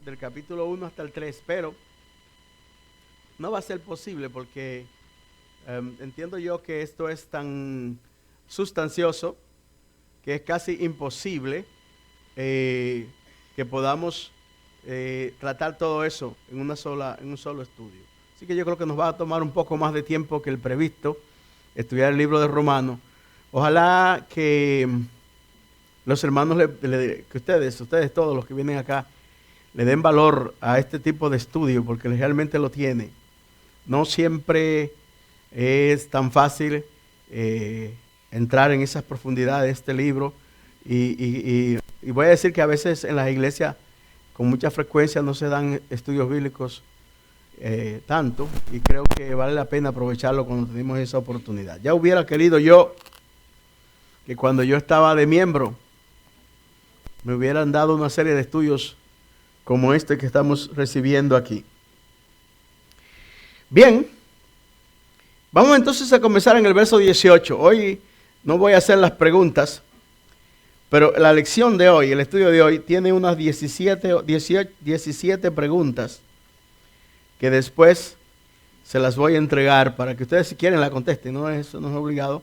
del capítulo 1 hasta el 3, pero no va a ser posible porque entiendo yo que esto es tan sustancioso que es casi imposible que podamos tratar todo eso en un solo estudio. Así que yo creo que nos va a tomar un poco más de tiempo que el previsto estudiar el libro de Romanos. Ojalá que los hermanos, que ustedes todos los que vienen acá, le den valor a este tipo de estudio, porque realmente lo tiene. No siempre es tan fácil entrar en esas profundidades de este libro. Y voy a decir que a veces en las iglesias con mucha frecuencia no se dan estudios bíblicos tanto, y creo que vale la pena aprovecharlo cuando tenemos esa oportunidad. Ya hubiera querido yo que cuando yo estaba de miembro me hubieran dado una serie de estudios como este que estamos recibiendo aquí. Bien, vamos entonces a comenzar en el verso 18. Hoy no voy a hacer las preguntas, pero la lección de hoy, el estudio de hoy, tiene unas 17 preguntas que después se las voy a entregar para que ustedes, si quieren, la contesten. No, eso no es obligado,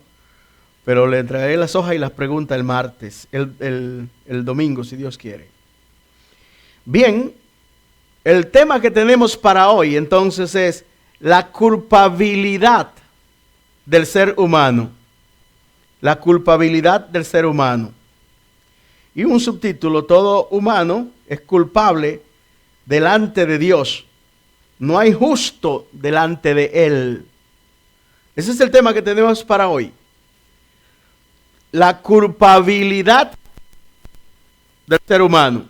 pero le entregaré las hojas y las preguntas el martes, el domingo, si Dios quiere. Bien, el tema que tenemos para hoy entonces es la culpabilidad del ser humano. La culpabilidad del ser humano. Y un subtítulo: todo humano es culpable delante de Dios. No hay justo delante de Él. Ese es el tema que tenemos para hoy. La culpabilidad del ser humano.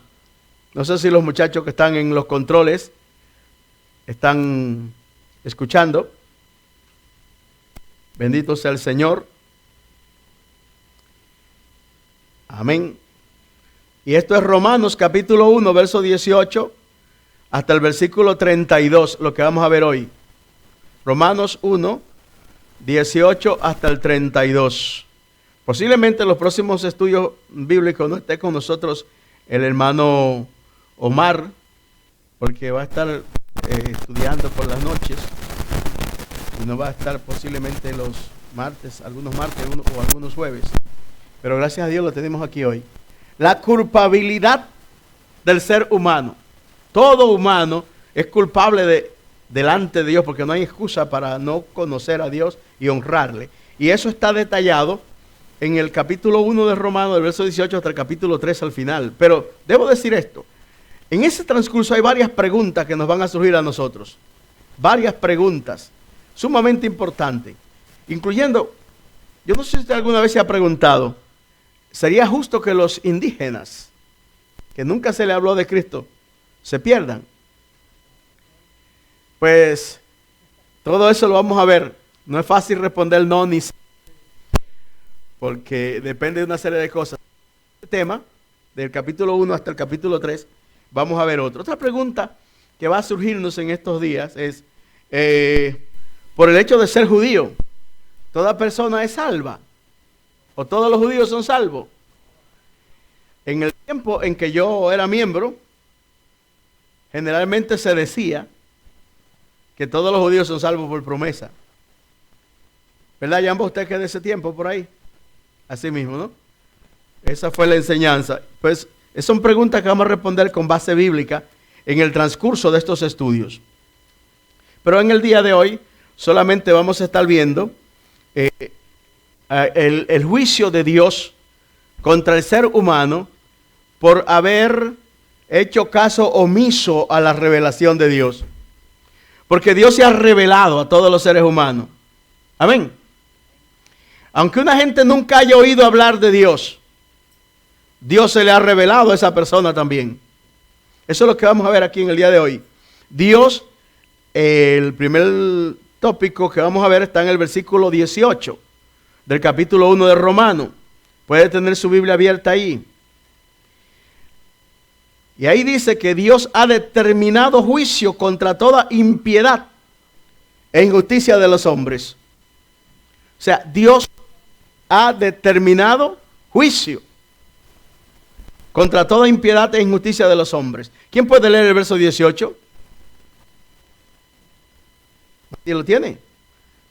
No sé si los muchachos que están en los controles están escuchando. Bendito sea el Señor. Amén. Y esto es Romanos capítulo 1, verso 18 hasta el versículo 32, lo que vamos a ver hoy. Romanos 1, 18 hasta el 32. Posiblemente en los próximos estudios bíblicos no esté con nosotros el hermano Omar, porque va a estar estudiando por las noches y no va a estar posiblemente los martes, algunos martes o algunos jueves. Pero gracias a Dios lo tenemos aquí hoy. La culpabilidad del ser humano. Todo humano es culpable delante de Dios, porque no hay excusa para no conocer a Dios y honrarle. Y eso está detallado en el capítulo 1 de Romanos, del verso 18 hasta el capítulo 3 al final. Pero debo decir esto: en ese transcurso hay varias preguntas que nos van a surgir a nosotros. Varias preguntas sumamente importantes, incluyendo, yo no sé si usted alguna vez se ha preguntado, ¿sería justo que los indígenas, que nunca se le habló de Cristo, se pierdan? Pues todo eso lo vamos a ver. No es fácil responder no ni sí, porque depende de una serie de cosas. El tema del capítulo 1 hasta el capítulo 3, vamos a ver otro. Otra pregunta que va a surgirnos en estos días es, por el hecho de ser judío, ¿toda persona es salva? ¿O todos los judíos son salvos? En el tiempo en que yo era miembro, generalmente se decía que todos los judíos son salvos por promesa. ¿Verdad, Jambo? Usted que de ese tiempo por ahí. Así mismo, ¿no? Esa fue la enseñanza. Pues son preguntas que vamos a responder con base bíblica en el transcurso de estos estudios. Pero en el día de hoy solamente vamos a estar viendo el juicio de Dios contra el ser humano por haber hecho caso omiso a la revelación de Dios. Porque Dios se ha revelado a todos los seres humanos. Amén. Aunque una gente nunca haya oído hablar de Dios, Dios se le ha revelado a esa persona también. Eso es lo que vamos a ver aquí en el día de hoy. Dios, el primer tópico que vamos a ver está en el versículo 18 del capítulo 1 de Romanos. Puede tener su Biblia abierta ahí. Y ahí dice que Dios ha determinado juicio contra toda impiedad e injusticia de los hombres. O sea, Dios ha determinado juicio. contra toda impiedad e injusticia de los hombres. ¿Quién puede leer el verso 18? ¿Quién lo tiene?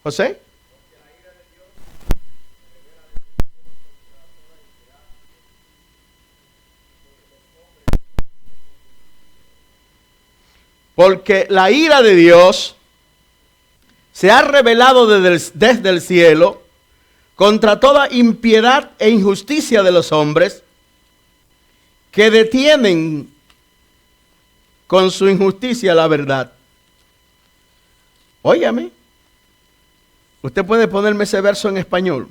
¿José? Porque la ira de Dios se ha revelado desde el cielo contra toda impiedad e injusticia de los hombres que detienen con su injusticia la verdad. Óigame, usted puede ponerme ese verso en español.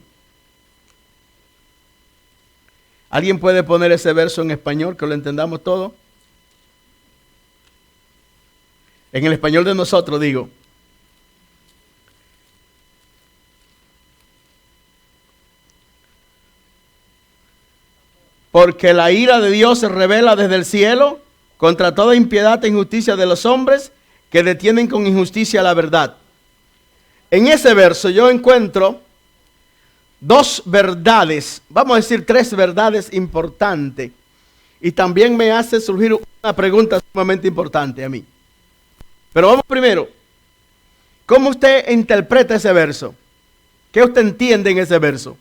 ¿Alguien puede poner ese verso en español que lo entendamos todo? En el español de nosotros, digo. Porque la ira de Dios se revela desde el cielo contra toda impiedad e injusticia de los hombres que detienen con injusticia la verdad. En ese verso yo encuentro dos verdades, vamos a decir tres verdades importantes. Y también me hace surgir una pregunta sumamente importante a mí. Pero vamos primero, ¿cómo usted interpreta ese verso? ¿Qué usted entiende en ese verso?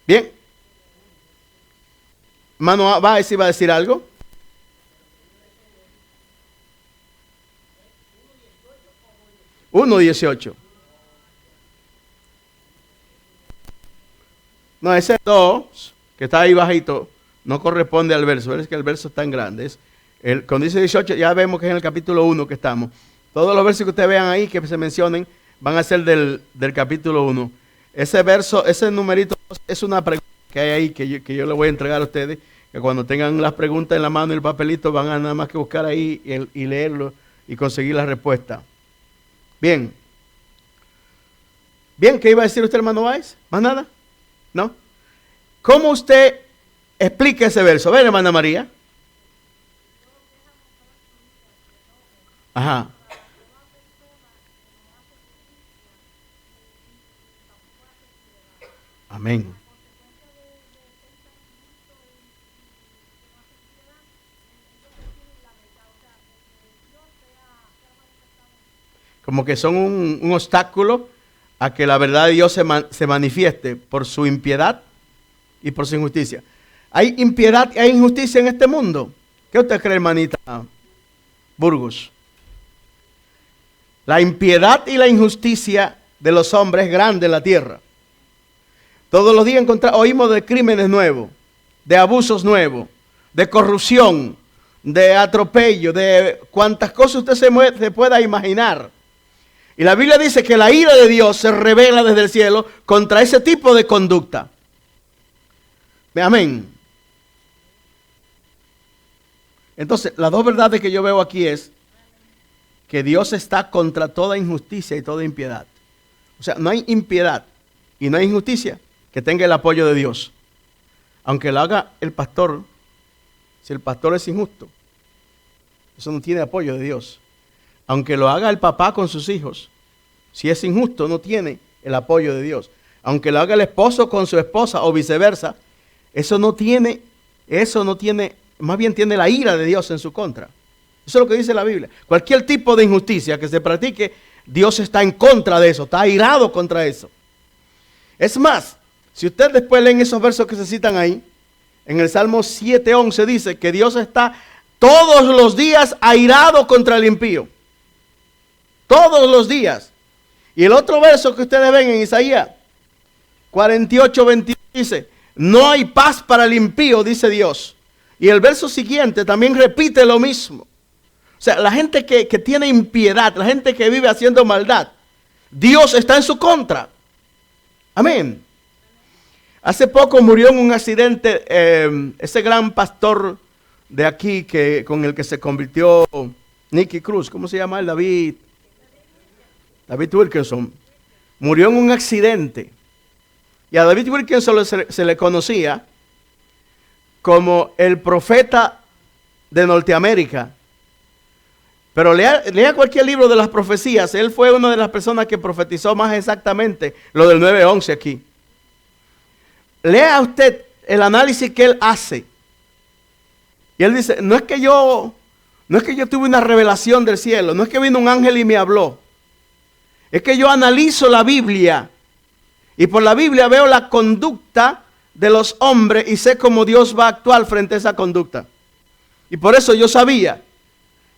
Bien. Hermano Báez iba a decir algo. Uno 18. No, ese 2, que está ahí bajito, no corresponde al verso. Es que el verso es tan grande. Cuando dice 18, ya vemos que es en el capítulo 1 que estamos. Todos los versos que ustedes vean ahí, que se mencionen, van a ser del capítulo 1. Ese verso, ese numerito, es una pregunta que hay ahí, que yo le voy a entregar a ustedes, que cuando tengan las preguntas en la mano y el papelito, van a nada más que buscar ahí y leerlo y conseguir la respuesta. Bien. Bien, ¿qué iba a decir usted, hermano Báez? ¿Más nada? ¿No? ¿Cómo usted explica ese verso? A ver, hermana María. Ajá. Amén. Como que son un obstáculo a que la verdad de Dios se manifieste por su impiedad y por su injusticia. ¿Hay impiedad y hay injusticia en este mundo? ¿Qué usted cree, hermanita Burgos? La impiedad y la injusticia de los hombres es grande en la tierra. Todos los días oímos de crímenes nuevos, de abusos nuevos, de corrupción, de atropello, de cuantas cosas usted se pueda imaginar. Y la Biblia dice que la ira de Dios se revela desde el cielo contra ese tipo de conducta. Amén. Entonces, las dos verdades que yo veo aquí es que Dios está contra toda injusticia y toda impiedad. O sea, no hay impiedad y no hay injusticia que tenga el apoyo de Dios. Aunque lo haga el pastor, si el pastor es injusto, eso no tiene apoyo de Dios. Aunque lo haga el papá con sus hijos, si es injusto, no tiene el apoyo de Dios. Aunque lo haga el esposo con su esposa o viceversa, eso no tiene, más bien tiene la ira de Dios en su contra. Eso es lo que dice la Biblia. Cualquier tipo de injusticia que se practique, Dios está en contra de eso, está airado contra eso. Es más, si usted después leen esos versos que se citan ahí, en el Salmo 7:11 dice que Dios está todos los días airado contra el impío. Todos los días. Y el otro verso que ustedes ven en Isaías 48:21 dice, no hay paz para el impío, dice Dios. Y el verso siguiente también repite lo mismo. O sea, la gente que tiene impiedad, la gente que vive haciendo maldad, Dios está en su contra. Amén. Hace poco murió en un accidente ese gran pastor de aquí con el que se convirtió Nicky Cruz. ¿Cómo se llama él? David Wilkerson. Murió en un accidente. Y a David Wilkerson se le conocía como el profeta de Norteamérica. Pero lea cualquier libro de las profecías. Él fue una de las personas que profetizó más exactamente lo del 9/11 aquí. lea usted el análisis que él hace. Y él dice, no es que yo tuve una revelación del cielo, no es que vino un ángel y me habló. Es que yo analizo la Biblia y por la Biblia veo la conducta de los hombres y sé cómo Dios va a actuar frente a esa conducta. Y por eso yo sabía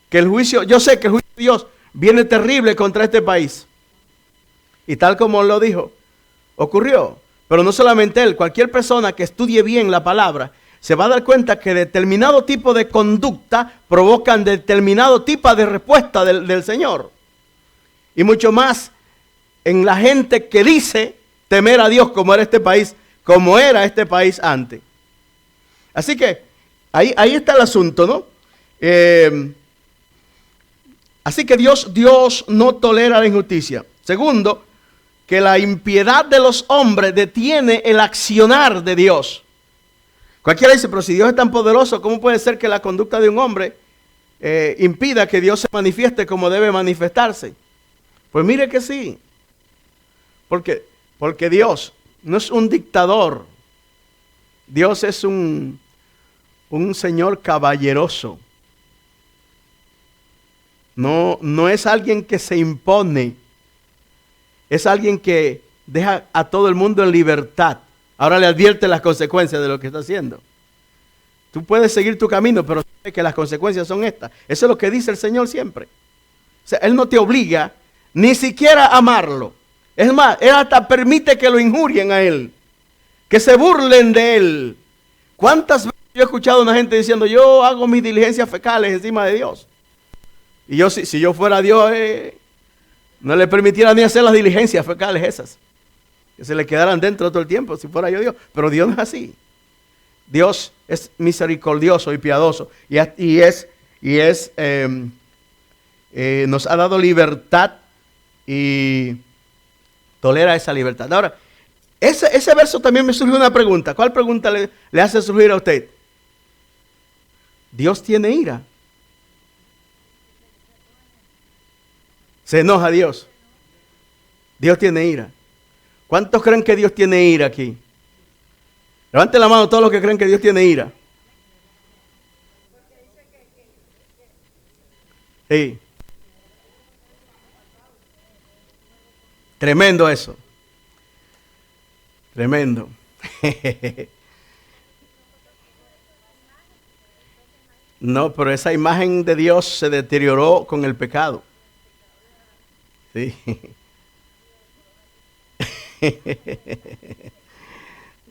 que yo sé que el juicio de Dios viene terrible contra este país. Y tal como lo dijo, ocurrió. Pero no solamente él, cualquier persona que estudie bien la palabra se va a dar cuenta que determinado tipo de conducta provocan determinado tipo de respuesta del Señor. Y mucho más en la gente que dice temer a Dios como era este país antes. Así que ahí está el asunto, ¿no? Así que Dios no tolera la injusticia. Segundo, que la impiedad de los hombres detiene el accionar de Dios. Cualquiera dice, pero si Dios es tan poderoso, ¿cómo puede ser que la conducta de un hombre impida que Dios se manifieste como debe manifestarse? Pues mire que sí. Porque Dios no es un dictador. Dios es un Señor caballeroso. No es alguien que se impone. Es alguien que deja a todo el mundo en libertad. Ahora le advierte las consecuencias de lo que está haciendo. Tú puedes seguir tu camino, pero sabes que las consecuencias son estas. Eso es lo que dice el Señor siempre. O sea, Él no te obliga ni siquiera a amarlo. Es más, Él hasta permite que lo injurien a Él, que se burlen de Él. ¿Cuántas veces yo he escuchado a una gente diciendo, yo hago mis diligencias fecales encima de Dios? Y yo, si yo fuera Dios, no le permitiera ni hacer las diligencias fecales esas, que se le quedaran dentro todo el tiempo, si fuera yo Dios. Pero Dios no es así. Dios es misericordioso y piadoso. Nos ha dado libertad y tolera esa libertad. Ahora, ese verso también me surgió una pregunta. ¿Cuál pregunta le hace surgir a usted? ¿Dios tiene ira? ¿Se enoja Dios? Dios tiene ira. ¿Cuántos creen que Dios tiene ira aquí? Levanten la mano todos los que creen que Dios tiene ira. Sí. Tremendo eso. Tremendo. No, pero esa imagen de Dios se deterioró con el pecado. Sí.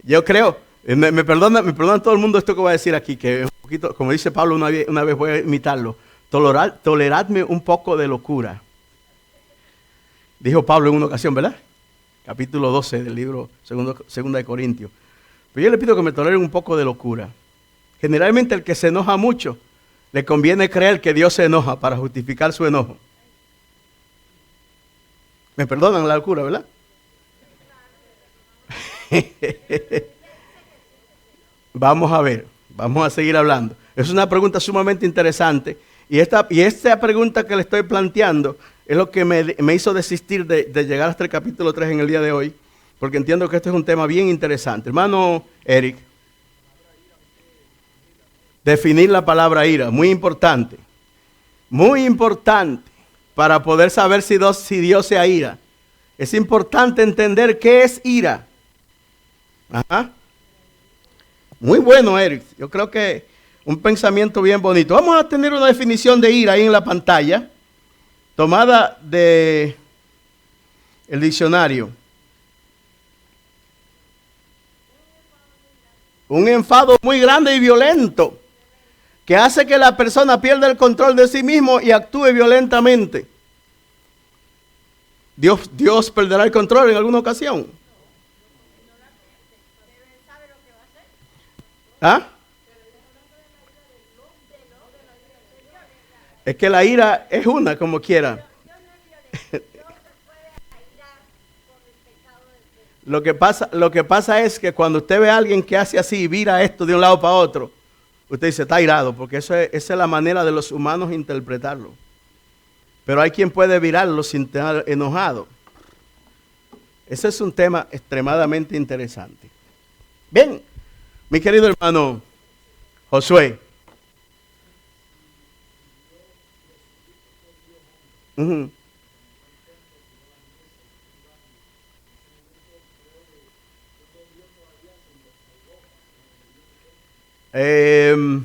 Yo creo, me perdona todo el mundo esto que voy a decir aquí, que es un poquito, como dice Pablo una vez voy a imitarlo, toleradme un poco de locura. Dijo Pablo en una ocasión, ¿verdad? Capítulo 12 del libro 2 de Corintios. Pero yo le pido que me toleren un poco de locura. Generalmente el que se enoja mucho, le conviene creer que Dios se enoja para justificar su enojo. Me perdonan la locura, ¿verdad? Vamos a ver, vamos a seguir hablando. Es una pregunta sumamente interesante y esta pregunta que le estoy planteando es lo que me hizo desistir de llegar hasta el capítulo 3 en el día de hoy, porque entiendo que este es un tema bien interesante. Hermano Eric, definir la palabra ira, muy importante para poder saber si Dios se aira. Es importante entender qué es ira. Ajá. Muy bueno, Eric. Yo creo que un pensamiento bien bonito. Vamos a tener una definición de ira ahí en la pantalla, tomada de el diccionario. Un enfado muy grande y violento que hace que la persona pierda el control de sí mismo y actúe violentamente. Dios perderá el control en alguna ocasión. ¿Ah? Es que la ira es una, como quiera. Lo que pasa es que cuando usted ve a alguien que hace así y vira esto de un lado para otro, usted dice, está irado, porque esa es la manera de los humanos interpretarlo. Pero hay quien puede virarlo sin estar enojado. Ese es un tema extremadamente interesante. Bien, mi querido hermano Josué. Ujú. Em,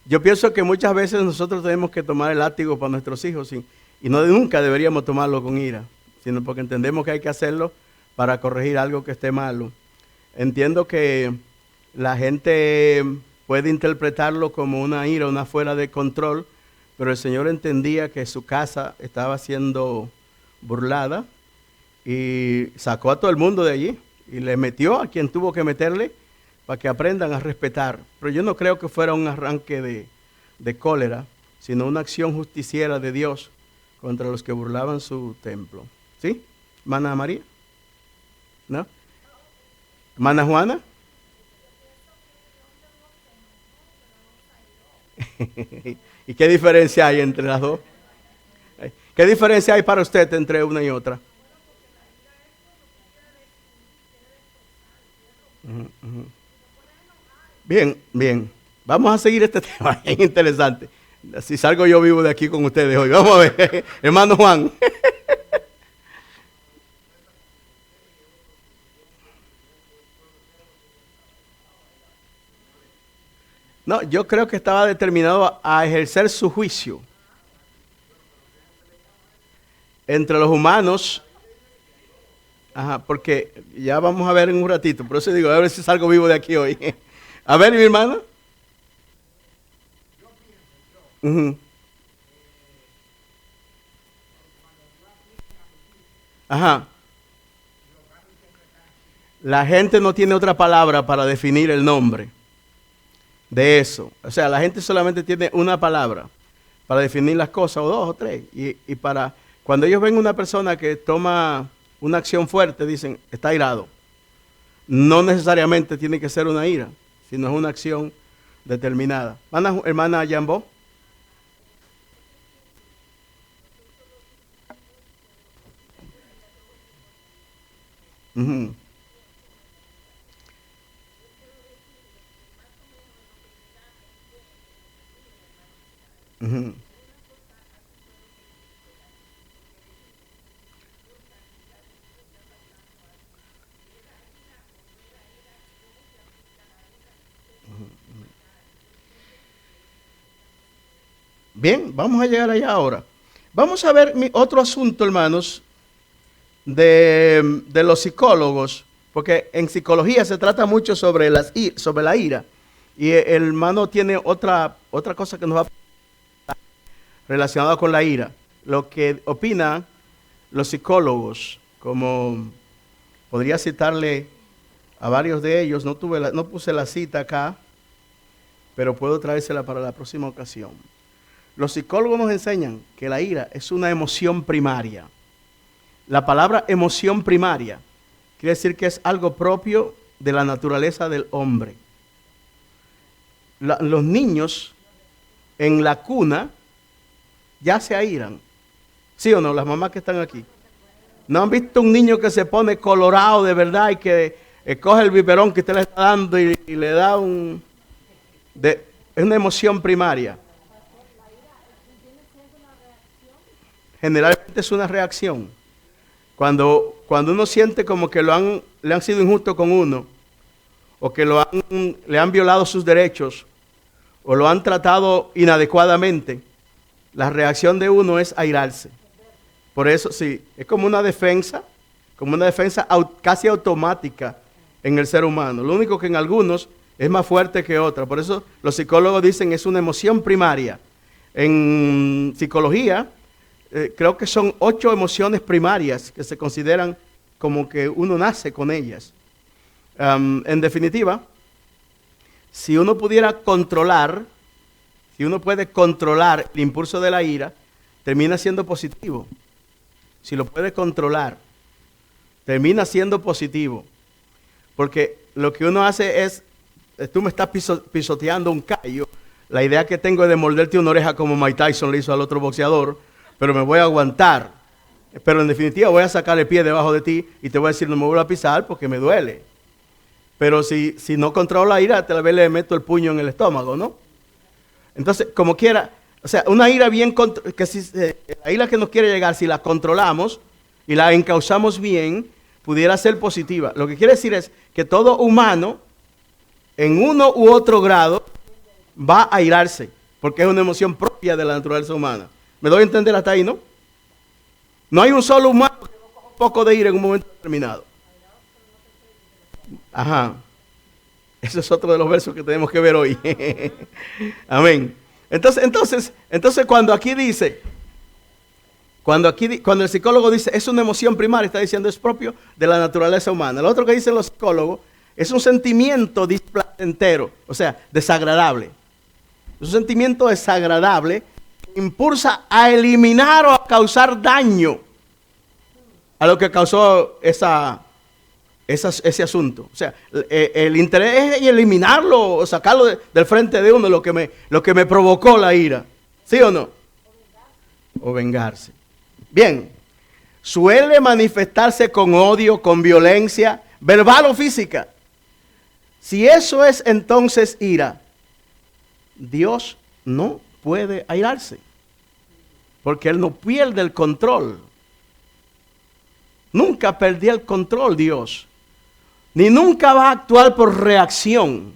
yo pienso que muchas veces nosotros tenemos que tomar el látigo para nuestros hijos y no nunca deberíamos tomarlo con ira, sino porque entendemos que hay que hacerlo para corregir algo que esté malo. Entiendo que la gente puede interpretarlo como una ira, una fuera de control, pero el Señor entendía que su casa estaba siendo burlada y sacó a todo el mundo de allí y le metió a quien tuvo que meterle para que aprendan a respetar. Pero yo no creo que fuera un arranque de cólera, sino una acción justiciera de Dios contra los que burlaban su templo. ¿Sí? ¿Hermana María? ¿No? ¿Hermana Juana? ¿Y qué diferencia hay entre las dos? ¿Qué diferencia hay para usted entre una y otra? Ujú, ujú. Bien, bien. Vamos a seguir este tema, es interesante. Si salgo yo vivo de aquí con ustedes hoy. Vamos a ver, hermano Juan. No, yo creo que estaba determinado a ejercer su juicio entre los humanos. Ajá, porque ya vamos a ver en un ratito. Por eso digo, a ver si salgo vivo de aquí hoy. A ver, mi hermano. Ujú. Ajá. La gente no tiene otra palabra para definir el nombre de eso. O sea, la gente solamente tiene una palabra para definir las cosas, o dos o tres. Y para cuando ellos ven una persona que toma una acción fuerte, dicen, está airado. No necesariamente tiene que ser una ira, sino es una acción determinada. Hermana Yambó. Ujú, ujú, bien, vamos a llegar allá ahora. Vamos a ver otro asunto, hermanos, de los psicólogos, porque en psicología se trata mucho sobre, sobre la ira. Y el hermano tiene otra cosa que nos va relacionada con la ira. Lo que opinan los psicólogos, como podría citarle a varios de ellos, no puse la cita acá, pero puedo traérsela para la próxima ocasión. Los psicólogos nos enseñan que la ira es una emoción primaria. La palabra emoción primaria quiere decir que es algo propio de la naturaleza del hombre. Los niños en la cuna ya se airan. ¿Sí o no? Las mamás que están aquí. ¿No han visto un niño que se pone colorado de verdad y que coge el biberón que usted le está dando y le da es una emoción primaria? Generalmente es una reacción. Cuando uno siente como que le han sido injustos con uno, o que le han violado sus derechos, o lo han tratado inadecuadamente, la reacción de uno es airarse. Por eso sí, es como una defensa casi automática en el ser humano. Lo único que en algunos es más fuerte que otros. Por eso los psicólogos dicen es una emoción primaria. En psicología, creo que son 8 emociones primarias que se consideran como que uno nace con ellas. En definitiva, si uno puede controlar el impulso de la ira, termina siendo positivo. Si lo puede controlar, termina siendo positivo. Porque lo que uno hace es, tú me estás pisoteando un callo, la idea que tengo es de morderte una oreja como Mike Tyson le hizo al otro boxeador, pero me voy a aguantar. Pero en definitiva voy a sacar el pie debajo de ti y te voy a decir no me vuelvas a pisar porque me duele. Pero si no controlo la ira, tal vez le meto el puño en el estómago, ¿no? Entonces, como quiera, o sea, una ira la ira que nos quiere llegar, si la controlamos y la encauzamos bien, pudiera ser positiva. Lo que quiere decir es que todo humano, en uno u otro grado, va a airarse, porque es una emoción propia de la naturaleza humana. ¿Me doy a entender hasta ahí, no? No hay un solo humano que no coja un poco de ira en un momento determinado. Ajá. Ese es otro de los versos que tenemos que ver hoy. Amén. Entonces, cuando aquí dice, cuando el psicólogo dice es una emoción primaria, está diciendo es propio de la naturaleza humana. Lo otro que dicen los psicólogos es un sentimiento displacentero, o sea, desagradable. Es un sentimiento desagradable que impulsa a eliminar o a causar daño a lo que causó ese asunto. O sea, el interés es eliminarlo o sacarlo del frente de uno, lo que me provocó la ira. ¿Sí o no? O vengarse. Bien, suele manifestarse con odio, con violencia, verbal o física. Si eso es entonces ira, Dios no puede airarse, porque Él no pierde el control. Nunca perdió el control Dios, ni nunca va a actuar por reacción.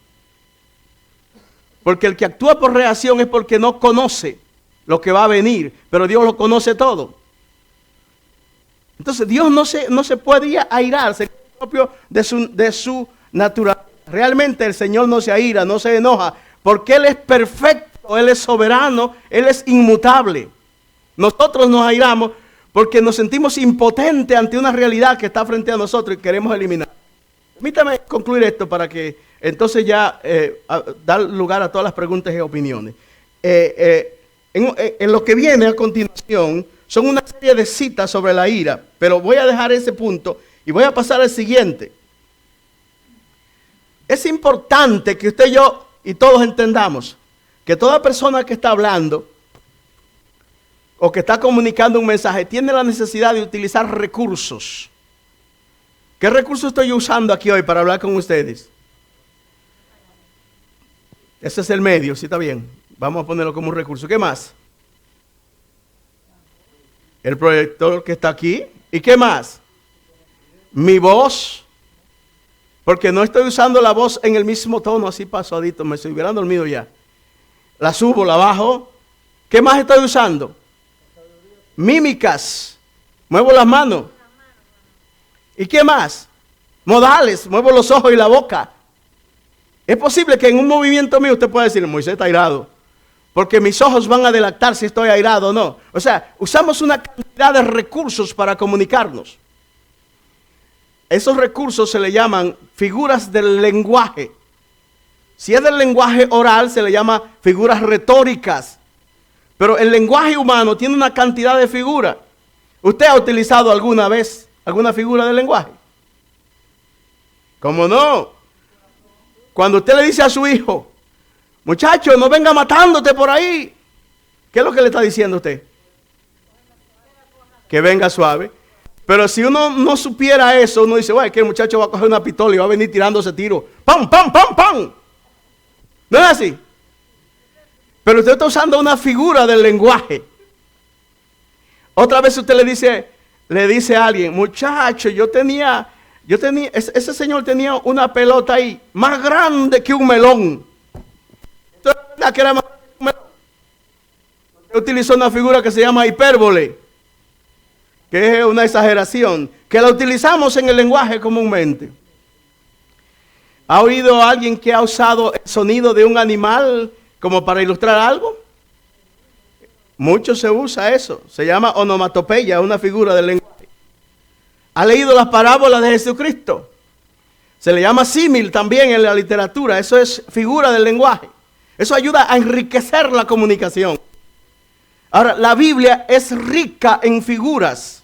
Porque el que actúa por reacción es porque no conoce lo que va a venir, pero Dios lo conoce todo. Entonces Dios no se puede airarse, es propio de su naturaleza. Realmente el Señor no se aira, no se enoja, porque Él es perfecto, Él es soberano, Él es inmutable. Nosotros nos airamos porque nos sentimos impotentes ante una realidad que está frente a nosotros y queremos eliminar. Permítame concluir esto para que entonces ya dar lugar a todas las preguntas y opiniones. En lo que viene a continuación son una serie de citas sobre la ira, pero voy a dejar ese punto y voy a pasar al siguiente. Es importante que usted, yo y todos entendamos que toda persona que está hablando o que está comunicando un mensaje tiene la necesidad de utilizar recursos. ¿Qué recursos estoy usando aquí hoy para hablar con ustedes? Ese es el medio, sí, está bien. Vamos a ponerlo como un recurso. ¿Qué más? El proyector que está aquí. ¿Y qué más? Mi voz. Porque no estoy usando la voz en el mismo tono, así pasadito. Me estoy hubiera dormido ya. La subo, la bajo. ¿Qué más estoy usando? Mímicas. Muevo las manos. ¿Y qué más? Modales. Muevo los ojos y la boca. Es posible que en un movimiento mío usted pueda decir, Moisés está airado, porque mis ojos van a delatar si estoy airado o no. O sea, usamos una cantidad de recursos para comunicarnos. Esos recursos se le llaman figuras del lenguaje. Si es del lenguaje oral, se le llama figuras retóricas. Pero el lenguaje humano tiene una cantidad de figuras. ¿Usted ha utilizado alguna vez alguna figura del lenguaje? ¿Cómo no? Cuando usted le dice a su hijo, muchacho, no venga matándote por ahí. ¿Qué es lo que le está diciendo usted? Que venga suave. Pero si uno no supiera eso, uno dice, bueno, que el muchacho va a coger una pistola y va a venir tirándose tiro. ¡Pam, pam, pam, pam! ¿No es así? Pero usted está usando una figura del lenguaje. Otra vez usted le dice a alguien, muchacho, ese señor tenía una pelota ahí más grande que un melón. Entonces, que era más grande que un melón. Utilizó una figura que se llama hipérbole, que es una exageración, que la utilizamos en el lenguaje comúnmente. ¿Ha oído a alguien que ha usado el sonido de un animal como para ilustrar algo? Mucho se usa eso. Se llama onomatopeya, una figura del lenguaje. ¿Ha leído las parábolas de Jesucristo? Se le llama símil también en la literatura. Eso es figura del lenguaje. Eso ayuda a enriquecer la comunicación. Ahora, la Biblia es rica en figuras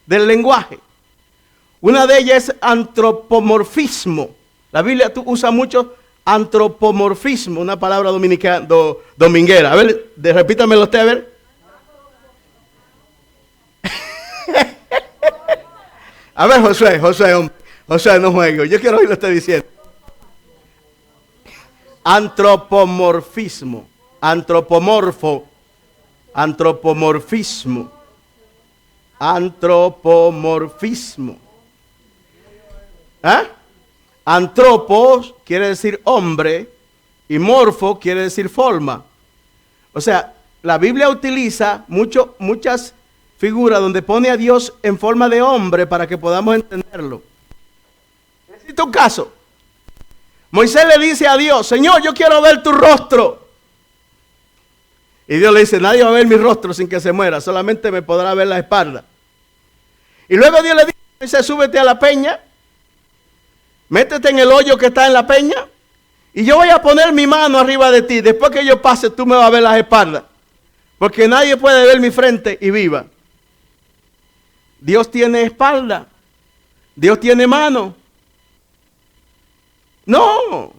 del lenguaje. Una de ellas es antropomorfismo. La Biblia usa mucho antropomorfismo, una palabra dominguera. A ver, repítamelo usted, a ver. A ver, Josué, no juego. Yo quiero oírlo usted diciendo. Antropomorfismo. Antropomorfo. Antropomorfismo. Antropomorfismo. ¿Ah? Antropos quiere decir hombre y morfo quiere decir forma. O sea, la Biblia utiliza muchas figuras donde pone a Dios en forma de hombre para que podamos entenderlo. Existe un caso. Moisés le dice a Dios, Señor, yo quiero ver tu rostro. Y Dios le dice, nadie va a ver mi rostro sin que se muera, solamente me podrá ver la espalda. Y luego Dios le dice, súbete a la peña, métete en el hoyo que está en la peña, y yo voy a poner mi mano arriba de ti. Después que yo pase, tú me vas a ver las espaldas, porque nadie puede ver mi frente y viva. Dios tiene espalda, Dios tiene mano. No,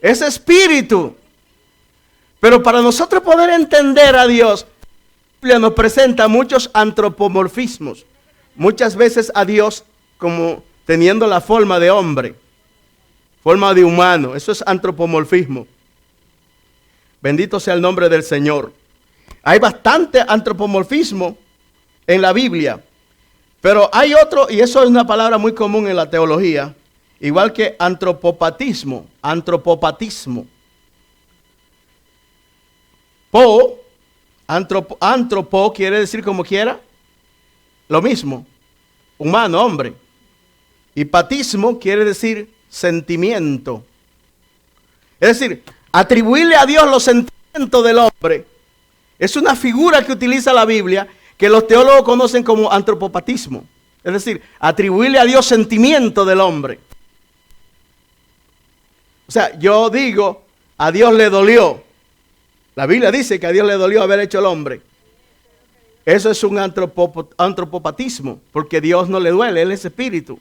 es espíritu. Pero para nosotros poder entender a Dios, la Biblia nos presenta muchos antropomorfismos. Muchas veces a Dios como teniendo la forma de hombre, forma de humano. Eso es antropomorfismo. Bendito sea el nombre del Señor. Hay bastante antropomorfismo en la Biblia. Pero hay otro, y eso es una palabra muy común en la teología, igual que antropopatismo. Antropopatismo. Antropo quiere decir como quiera, lo mismo, humano, hombre. Y patismo quiere decir sentimiento. Es decir, atribuirle a Dios los sentimientos del hombre es una figura que utiliza la Biblia que los teólogos conocen como antropopatismo. Es decir, atribuirle a Dios sentimiento del hombre. O sea, yo digo, a Dios le dolió. La Biblia dice que a Dios le dolió haber hecho el hombre. Eso es un antropopatismo, porque Dios no le duele, Él es espíritu.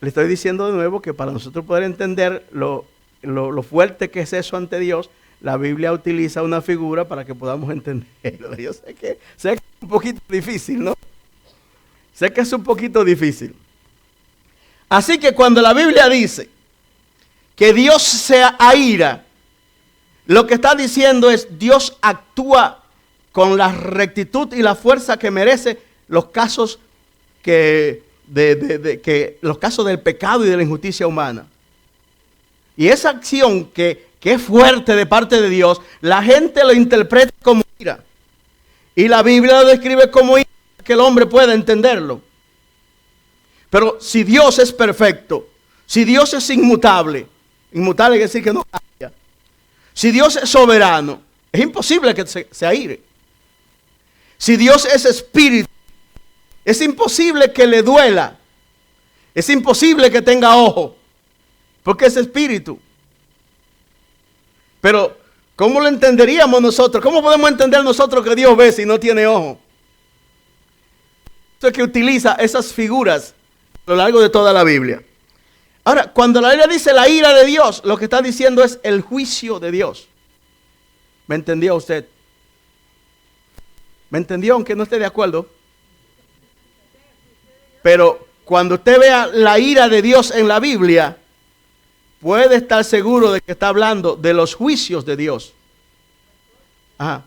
Le estoy diciendo de nuevo que para nosotros poder entender lo fuerte que es eso ante Dios, la Biblia utiliza una figura para que podamos entenderlo. Yo sé que es un poquito difícil, ¿no? Sé que es un poquito difícil. Así que cuando la Biblia dice que Dios se aira, lo que está diciendo es Dios actúa con la rectitud y la fuerza que merece los casos los casos del pecado y de la injusticia humana. Y esa acción que es fuerte de parte de Dios, la gente lo interpreta como ira. Y la Biblia lo describe como ira, que el hombre pueda entenderlo. Pero si Dios es perfecto, si Dios es inmutable, inmutable quiere decir que no cambia. Si Dios es soberano, es imposible que se aire. Si Dios es espíritu, es imposible que le duela. Es imposible que tenga ojo, porque es espíritu. Pero, ¿cómo lo entenderíamos nosotros? ¿Cómo podemos entender nosotros que Dios ve si no tiene ojo? Esto es que utiliza esas figuras a lo largo de toda la Biblia. Ahora, cuando la Biblia dice la ira de Dios, lo que está diciendo es el juicio de Dios. ¿Me entendió usted? ¿Me entendió aunque no esté de acuerdo? Pero cuando usted vea la ira de Dios en la Biblia, puede estar seguro de que está hablando de los juicios de Dios. Ajá.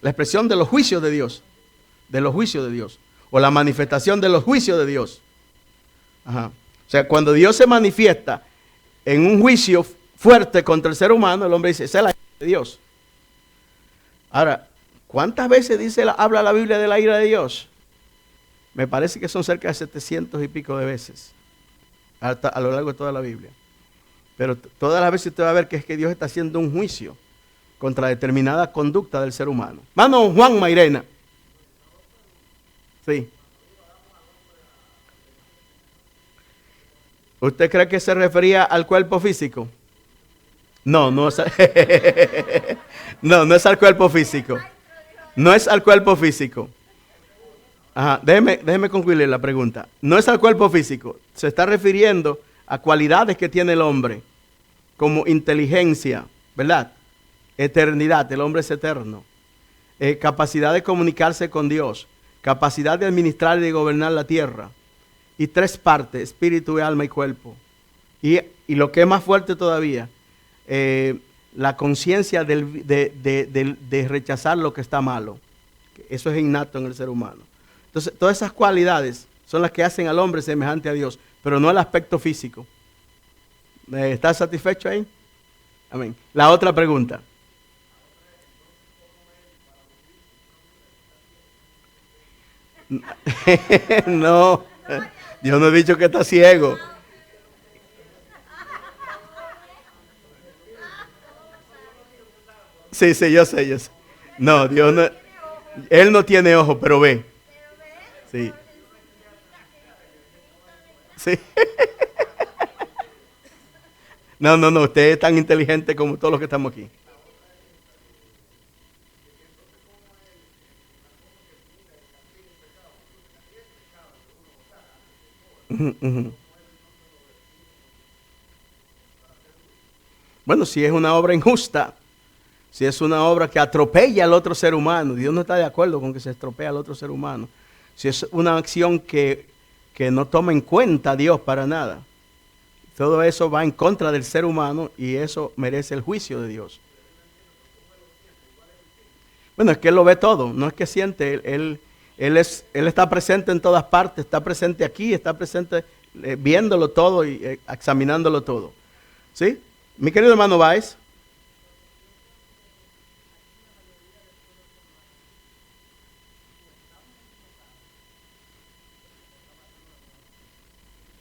La expresión de los juicios de Dios. De los juicios de Dios. O la manifestación de los juicios de Dios. Ajá. O sea, cuando Dios se manifiesta en un juicio fuerte contra el ser humano, el hombre dice, esa es la ira de Dios. Ahora, ¿cuántas veces habla la Biblia de la ira de Dios? Me parece que son cerca de 700 y pico de veces a lo largo de toda la Biblia. Pero todas las veces usted va a ver que es que Dios está haciendo un juicio contra determinada conducta del ser humano. Mano Juan Mairena. Sí. ¿Usted cree que se refería al cuerpo físico? No, no es no es al cuerpo físico. No es al cuerpo físico. Ajá, déjeme concluir la pregunta. No es al cuerpo físico. Se está refiriendo a cualidades que tiene el hombre, como inteligencia, ¿verdad? Eternidad, el hombre es eterno. Capacidad de comunicarse con Dios, capacidad de administrar y de gobernar la tierra. Y 3 partes, espíritu, alma y cuerpo. Y lo que es más fuerte todavía, la conciencia de rechazar lo que está malo. Eso es innato en el ser humano. Entonces, todas esas cualidades son las que hacen al hombre semejante a Dios, pero no el aspecto físico. ¿Estás satisfecho ahí? Amén. La otra pregunta. No, yo no he dicho que está ciego. Sí, sí, yo sé, yo sé. No, Dios no, Él no tiene ojos, pero ve. Sí, sí. No, no, no, usted es tan inteligente como todos los que estamos aquí. Ujú, ujú. Bueno, si es una obra injusta, si es una obra que atropella al otro ser humano, Dios no está de acuerdo con que se estropee al otro ser humano. Si es una acción que no toma en cuenta a Dios para nada, todo eso va en contra del ser humano y eso merece el juicio de Dios. Bueno, es que Él lo ve todo, no es que siente, Él está presente en todas partes, está presente aquí, está presente viéndolo todo y examinándolo todo. ¿Sí? Mi querido hermano Baez.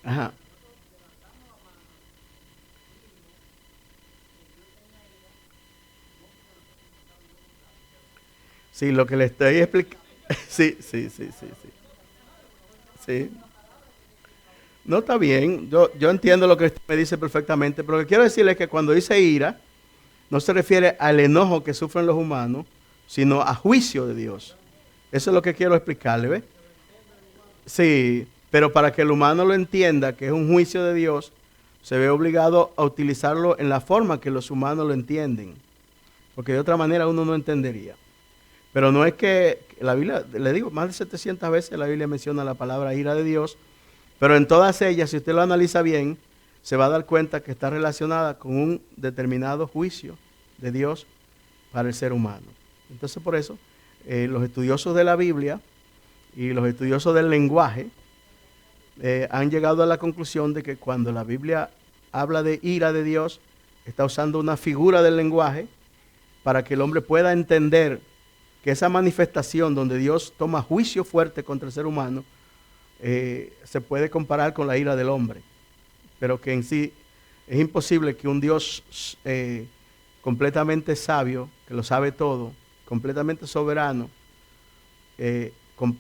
Ajá. Sí, lo que le estoy explicando. Sí, sí, sí, sí, sí. Sí. No está bien. Yo entiendo lo que usted me dice perfectamente, pero lo que quiero decirle es que cuando dice ira, no se refiere al enojo que sufren los humanos, sino a juicio de Dios. Eso es lo que quiero explicarle, ¿ve? Sí, pero para que el humano lo entienda, que es un juicio de Dios, se ve obligado a utilizarlo en la forma que los humanos lo entienden, porque de otra manera uno no entendería. Pero no es que la Biblia, le digo, más de 700 veces la Biblia menciona la palabra ira de Dios, pero en todas ellas, si usted lo analiza bien, se va a dar cuenta que está relacionada con un determinado juicio de Dios para el ser humano. Entonces, por eso, los estudiosos de la Biblia y los estudiosos del lenguaje han llegado a la conclusión de que cuando la Biblia habla de ira de Dios, está usando una figura del lenguaje para que el hombre pueda entender que esa manifestación donde Dios toma juicio fuerte contra el ser humano se puede comparar con la ira del hombre, pero que en sí es imposible que un Dios completamente sabio, que lo sabe todo, completamente soberano,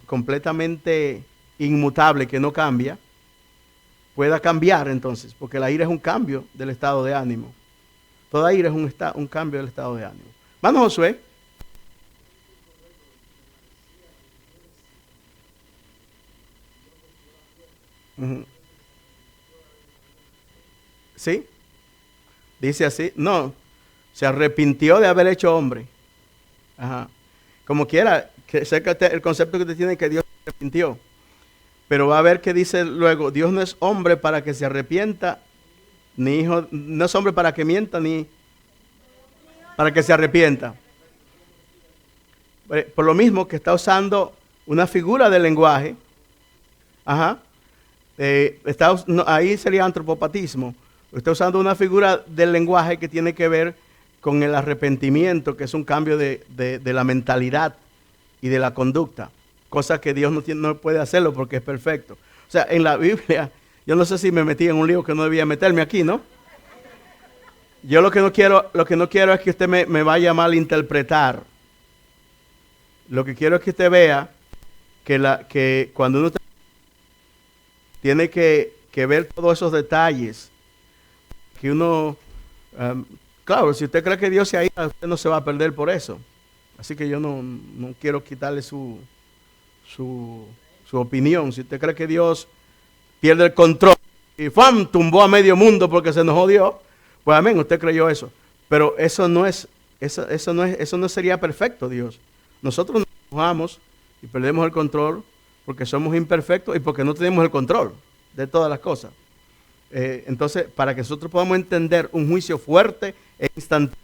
completamente inmutable, que no cambia, pueda cambiar entonces, porque la ira es un cambio del estado de ánimo. Toda ira es un cambio del estado de ánimo. Mano Josué. Ujú. ¿Sí? Dice así. No, se arrepintió de haber hecho hombre. Ajá. Como quiera, que sé que el concepto que usted tiene es que Dios se arrepintió. Pero va a ver que dice luego, Dios no es hombre para que se arrepienta, ni hijo, no es hombre para que mienta, ni para que se arrepienta. Por lo mismo que está usando una figura del lenguaje, ajá, ahí sería antropopatismo. Está usando una figura del lenguaje que tiene que ver con el arrepentimiento, que es un cambio de la mentalidad y de la conducta, cosa que Dios no puede hacerlo porque es perfecto. O sea, en la Biblia, yo no sé si me metí en un lío que no debía meterme aquí, ¿no? Yo lo que no quiero es que usted me vaya a malinterpretar. Lo que quiero es que usted vea que cuando uno tiene que ver todos esos detalles, que uno, claro, si usted cree que Dios se ha ido, usted no se va a perder por eso. Así que yo no quiero quitarle su, su opinión. Si usted cree que Dios pierde el control y ¡fam! Tumbó a medio mundo porque se enojó Dios, pues amén, usted creyó eso. Pero eso no sería perfecto, Dios. Nosotros nos enojamos y perdemos el control porque somos imperfectos y porque no tenemos el control de todas las cosas. Entonces, para que nosotros podamos entender un juicio fuerte e instantáneo,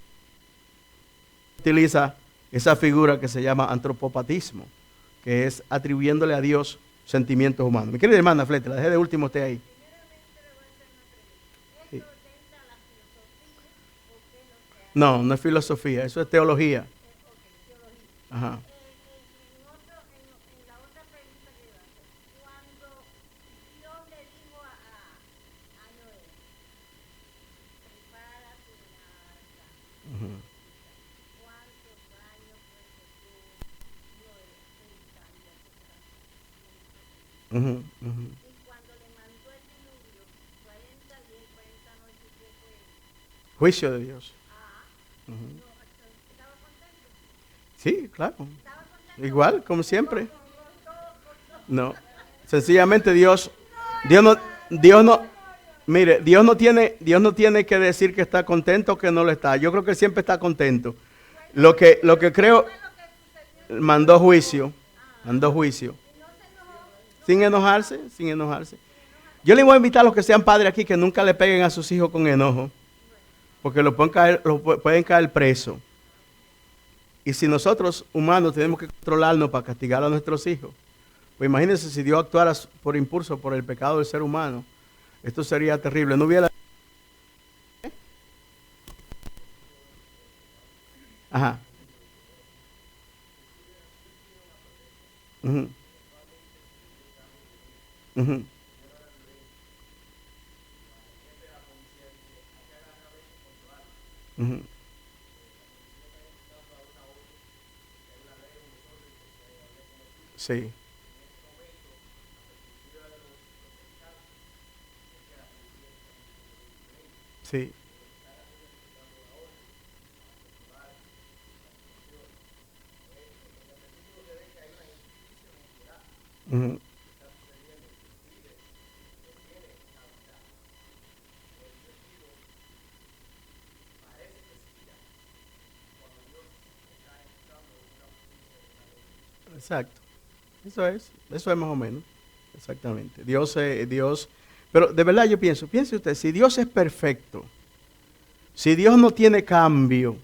utiliza esa figura que se llama antropopatismo, que es atribuyéndole a Dios sentimientos humanos. Mi querida hermana Flete, la dejé de último usted ahí. Sí. No, no es filosofía, eso es teología. Ajá. Uh-huh, uh-huh. Juicio de Dios. Uh-huh. Sí, claro. Igual, como siempre. No. Sencillamente Dios no, mire, Dios no tiene que decir que está contento o que no lo está. Yo creo que siempre está contento. Lo que creo, mandó juicio. Sin enojarse. Yo les voy a invitar a los que sean padres aquí que nunca le peguen a sus hijos con enojo, porque pueden caer presos. Y si nosotros, humanos, tenemos que controlarnos para castigar a nuestros hijos, pues imagínense si Dios actuara por impulso, por el pecado del ser humano. Esto sería terrible. No hubiera... Ajá. Uh-huh. Uh-huh. Uh-huh. Sí, sí. Uh-huh. Exacto. Eso es más o menos. Exactamente. Dios, pero de verdad yo piense usted, si Dios es perfecto, si Dios no tiene cambio,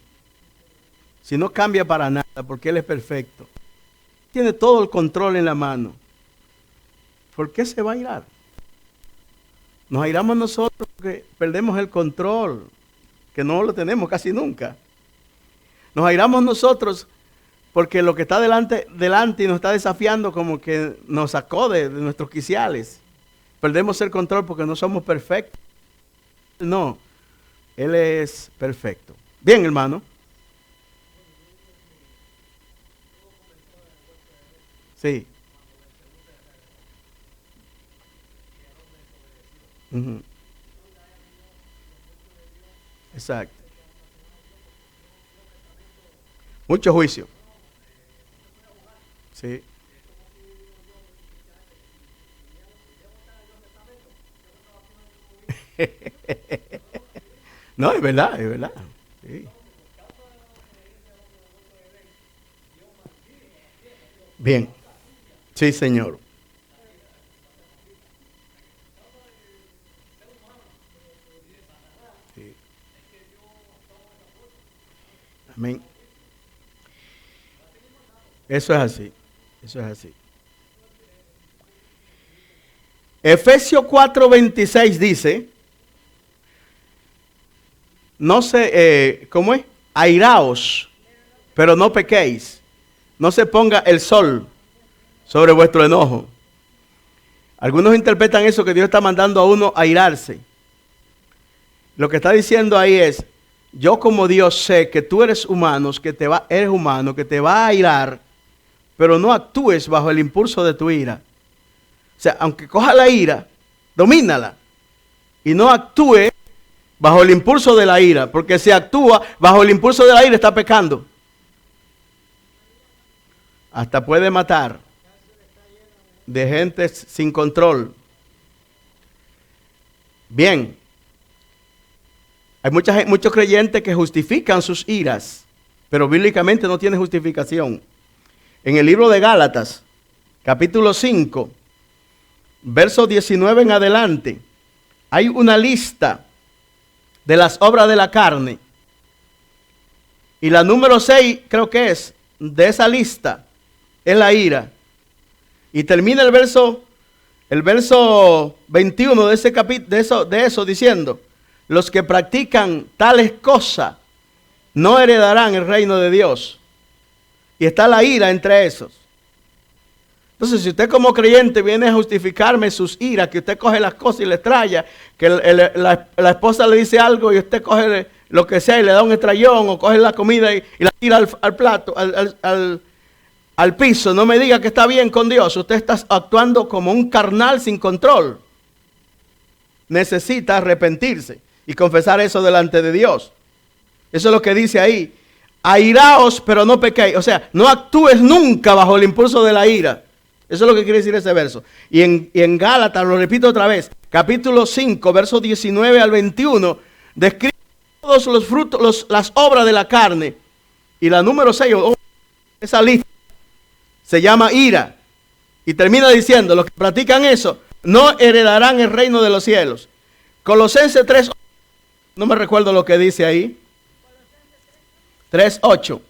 si no cambia para nada, porque Él es perfecto, tiene todo el control en la mano, ¿por qué se va a irar? Nos airamos nosotros porque perdemos el control, que no lo tenemos casi nunca. Nos airamos nosotros porque lo que está delante y nos está desafiando como que nos sacó de nuestros quiciales. Perdemos el control porque no somos perfectos. No, Él es perfecto. Bien, hermano. Sí. Ujú. Exacto. Mucho juicio. Sí. No, es verdad, es verdad. Sí. Bien. Sí, Señor. Sí. Amén. Eso es así. Eso es así. Efesios 4:26 dice, no sé, ¿cómo es? Airaos, pero no pequéis. No se ponga el sol sobre vuestro enojo. Algunos interpretan eso que Dios está mandando a uno a airarse. Lo que está diciendo ahí es, yo como Dios sé que tú eres humano, eres humano, que te va a airar, pero no actúes bajo el impulso de tu ira. O sea, aunque coja la ira, domínala y no actúe bajo el impulso de la ira, porque si actúa bajo el impulso de la ira está pecando. Hasta puede matar de gente sin control. Bien, hay muchos creyentes que justifican sus iras, pero bíblicamente no tiene justificación. En el libro de Gálatas, capítulo 5, verso 19 en adelante, hay una lista de las obras de la carne. Y la número 6, creo que es, de esa lista, es la ira. Y termina el verso 21 de ese capítulo, de eso diciendo: los que practican tales cosas no heredarán el reino de Dios. Y está la ira entre esos. Entonces, si usted como creyente viene a justificarme sus iras, que usted coge las cosas y les traya, que la esposa le dice algo y usted coge lo que sea y le da un estrellón, o coge la comida y la tira al plato, al piso, no me diga que está bien con Dios. Usted está actuando como un carnal sin control. Necesita arrepentirse y confesar eso delante de Dios. Eso es lo que dice ahí. Airaos, pero no pequéis. O sea, no actúes nunca bajo el impulso de la ira. Eso es lo que quiere decir ese verso. Y en Gálatas, lo repito otra vez, capítulo 5, versos 19 al 21, describe todos los frutos, las obras de la carne. Y la número 6, esa lista, se llama ira. Y termina diciendo: los que practican eso no heredarán el reino de los cielos. Colosenses 3, no me recuerdo lo que dice ahí. 3:8.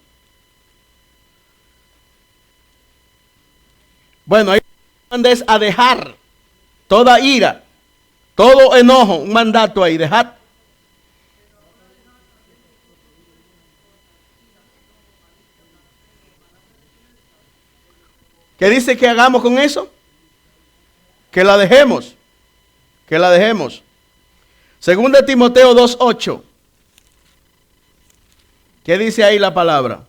Bueno, ahí mandes a dejar toda ira, todo enojo, un mandato ahí, dejad. ¿Qué dice que hagamos con eso? Que la dejemos, que la dejemos. Segunda Timoteo 2:8. ¿Qué dice ahí la palabra?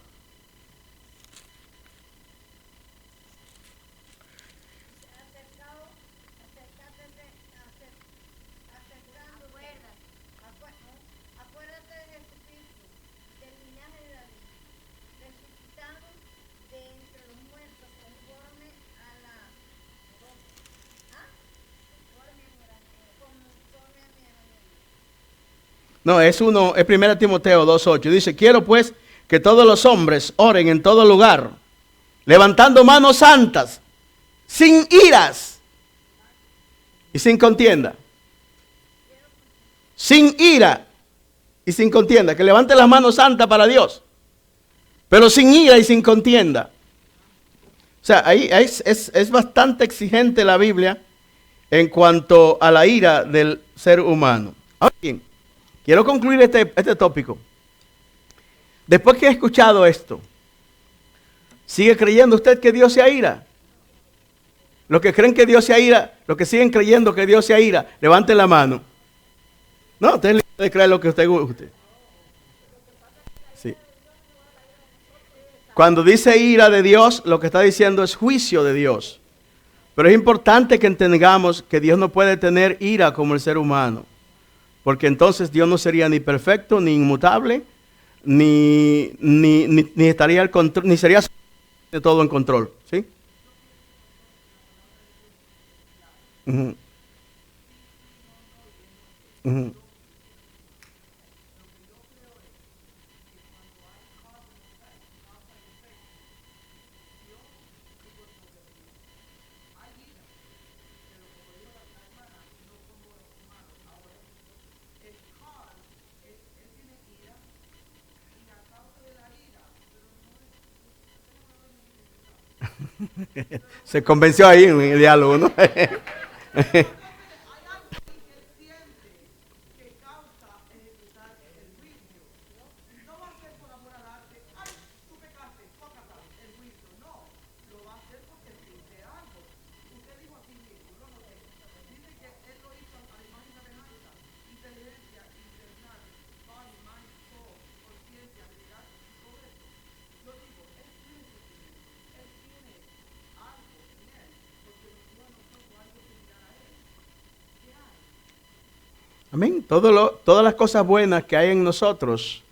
No, es 1 Timoteo 2:8. Dice: quiero pues que todos los hombres oren en todo lugar, levantando manos santas, sin iras y sin contienda. Sin ira y sin contienda. Que levanten las manos santas para Dios, pero sin ira y sin contienda. O sea, ahí es bastante exigente la Biblia en cuanto a la ira del ser humano. Ahora bien, quiero concluir este tópico. Después que he escuchado esto, ¿sigue creyendo usted que Dios se aira? Los que creen que Dios se aira, los que siguen creyendo que Dios se aira, levanten la mano. No, usted es libre de creer lo que usted guste. Sí. Cuando dice ira de Dios, lo que está diciendo es juicio de Dios. Pero es importante que entendamos que Dios no puede tener ira como el ser humano. Porque entonces Dios no sería ni perfecto, ni inmutable, ni estaría al control, ni sería de todo en control, ¿sí? Uh-huh. Uh-huh. Se convenció ahí en el diálogo, ¿no? Amén. Todas las cosas buenas que hay en nosotros,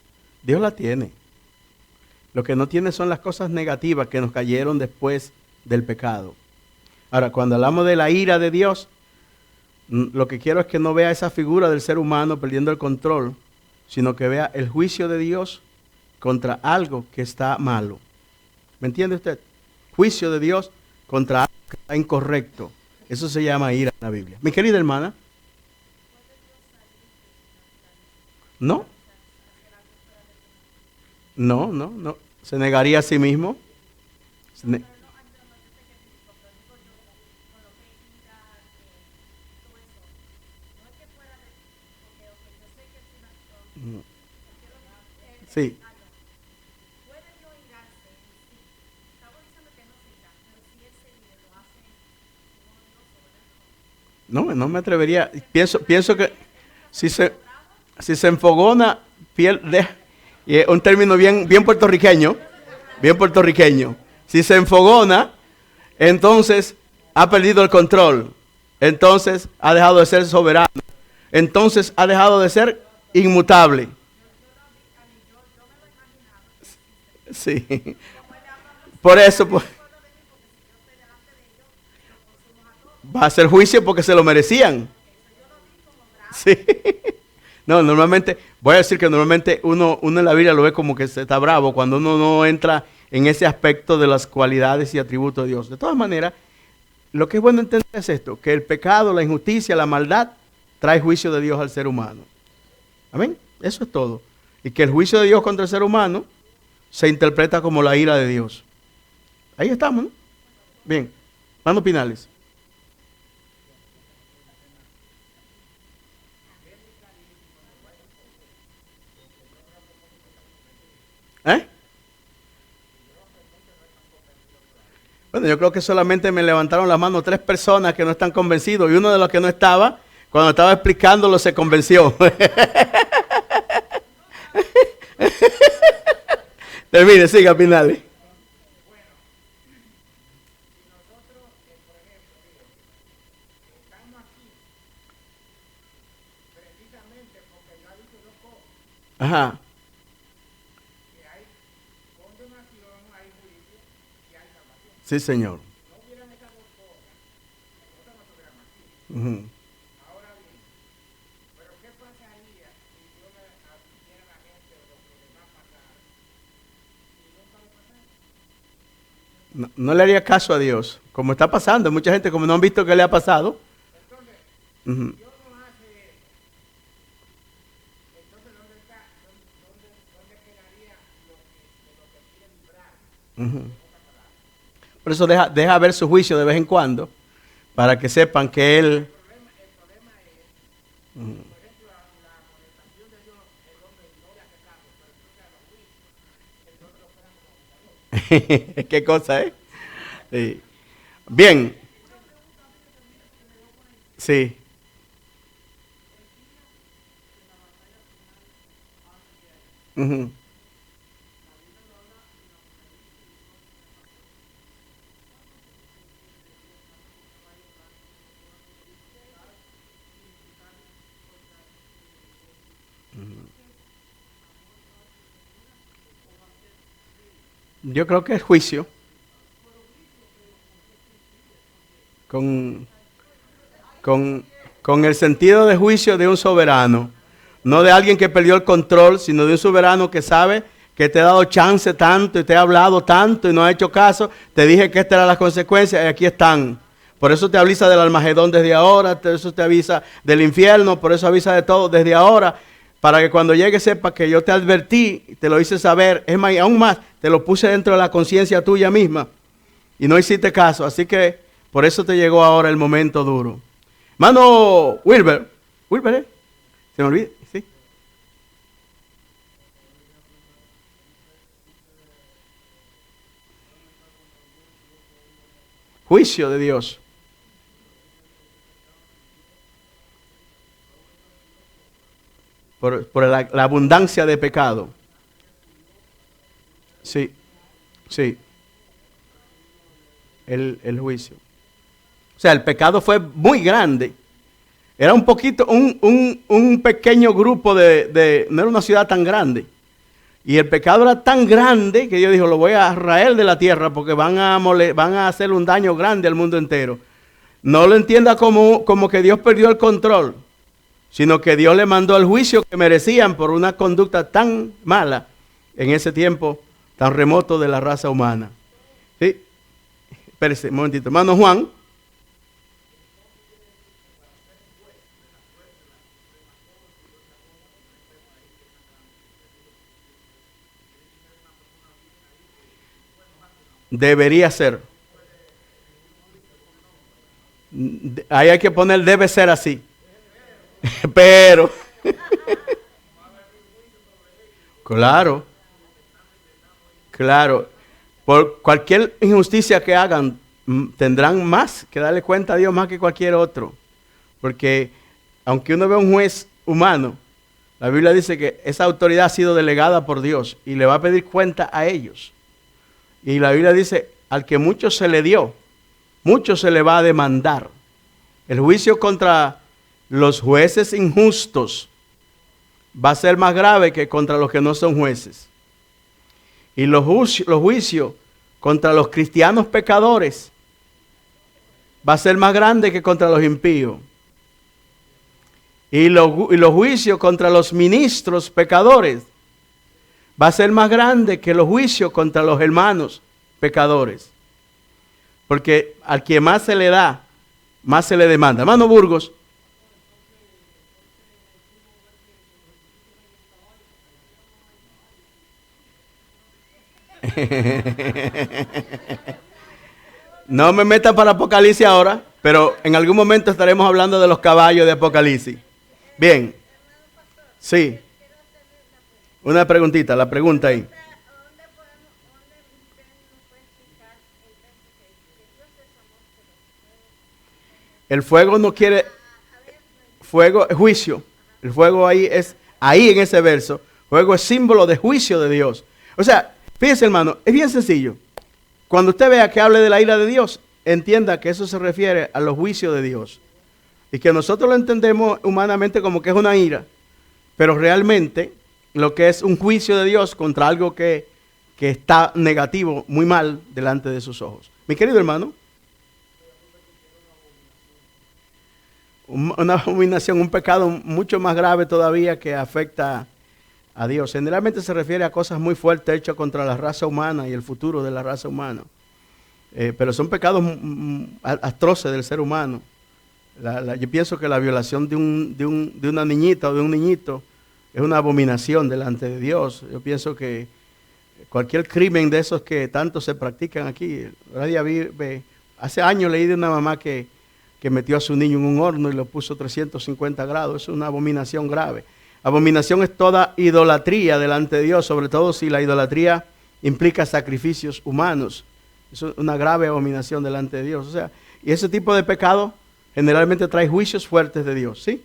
Dios las tiene. Lo que no tiene son las cosas negativas que nos cayeron después del pecado. Ahora, cuando hablamos de la ira de Dios, lo que quiero es que no vea esa figura del ser humano perdiendo el control, sino que vea el juicio de Dios contra algo que está malo. ¿Me entiende usted? juicio de Dios contra algo que está incorrecto. Eso se llama ira en la Biblia. Mi querida hermana. No. No. Se negaría a sí mismo. Sí. No me atrevería. Pienso que si se enfogona, y es un término bien puertorriqueño, bien puertorriqueño. Si se enfogona, entonces ha perdido el control. Entonces ha dejado de ser soberano. Entonces ha dejado de ser inmutable. Sí. Por eso va a hacer juicio porque se lo merecían. Sí. No, normalmente, voy a decir que normalmente uno en la Biblia lo ve como que se está bravo cuando uno no entra en ese aspecto de las cualidades y atributos de Dios. De todas maneras, lo que es bueno entender es esto, que el pecado, la injusticia, la maldad, trae juicio de Dios al ser humano. Amén. Eso es todo. Y que el juicio de Dios contra el ser humano se interpreta como la ira de Dios. Ahí estamos, ¿no? Bien. Hermano Pinales. ¿Eh? Bueno, yo creo que solamente me levantaron la mano 3 personas que no están convencidos y uno de los que no estaba, cuando estaba explicándolo, se convenció. Termine, siga, Pinales. Ajá. Sí, señor. Ujú. No le haría caso a Dios, como está pasando. Mucha gente, como no han visto qué le ha pasado. Ujú. Ujú. Por eso deja ver su juicio de vez en cuando, para que sepan que Él... ¿Qué cosa es? Sí. Bien, sí. Ujú. Yo creo que es juicio con, con, con el sentido de juicio de un soberano, no de alguien que perdió el control, sino de un soberano que sabe que te ha dado chance tanto y te ha hablado tanto y no ha hecho caso. Te dije que estas eran las consecuencias y aquí están. Por eso te avisa del Almagedón desde ahora, por eso te avisa del infierno, por eso avisa de todo desde ahora, para que cuando llegue sepa que yo te advertí, te lo hice saber, es más, y aún más, te lo puse dentro de la conciencia tuya misma y no hiciste caso. Así que por eso te llegó ahora el momento duro. Mano Wilber, se me olvida, sí. Juicio de Dios. Por la abundancia de pecado. Sí, sí. El juicio. O sea, el pecado fue muy grande. Era un poquito, un pequeño grupo no era una ciudad tan grande. Y el pecado era tan grande que Dios dijo, lo voy a raer de la tierra porque van a hacer un daño grande al mundo entero. No lo entienda como que Dios perdió el control, sino que Dios le mandó el juicio que merecían por una conducta tan mala en ese tiempo tan remoto de la raza humana. ¿Sí? espérese un momentito, hermano Juan. Debería ser. Ahí hay que poner debe ser así. Pero, claro, claro. Por cualquier injusticia que hagan, tendrán más que darle cuenta a Dios más que cualquier otro. Porque aunque uno ve un juez humano, la Biblia dice que esa autoridad ha sido delegada por Dios y le va a pedir cuenta a ellos. Y la Biblia dice, al que mucho se le dio, mucho se le va a demandar. El juicio contra los jueces injustos va a ser más grave que contra los que no son jueces. Y los juicios contra los cristianos pecadores va a ser más grande que contra los impíos. Y los juicios contra los ministros pecadores va a ser más grande que los juicios contra los hermanos pecadores. Porque al que más se le da, más se le demanda. Hermano Burgos. No me meta para Apocalipsis ahora, pero en algún momento estaremos hablando de los caballos de Apocalipsis. Bien. Sí. Una preguntita, la pregunta ahí. El fuego no quiere, fuego es juicio. El fuego ahí en ese verso, fuego es símbolo de juicio de Dios. O sea, fíjese hermano, es bien sencillo. Cuando usted vea que hable de la ira de Dios, entienda que eso se refiere a los juicios de Dios. Y que nosotros lo entendemos humanamente como que es una ira, pero realmente lo que es un juicio de Dios contra algo que está negativo, muy mal, delante de sus ojos. Mi querido hermano, una abominación, un pecado mucho más grave todavía que afecta a Dios. Generalmente se refiere a cosas muy fuertes hechas contra la raza humana y el futuro de la raza humana. Pero son pecados atroces del ser humano. Yo pienso que la violación de una niñita o de un niñito es una abominación delante de Dios. Yo pienso que cualquier crimen de esos que tanto se practican aquí, hace años leí de una mamá que metió a su niño en un horno y lo puso 350 grados. Es una abominación grave. Abominación es toda idolatría delante de Dios, sobre todo si la idolatría implica sacrificios humanos. Es una grave abominación delante de Dios. O sea, y ese tipo de pecado generalmente trae juicios fuertes de Dios, ¿sí?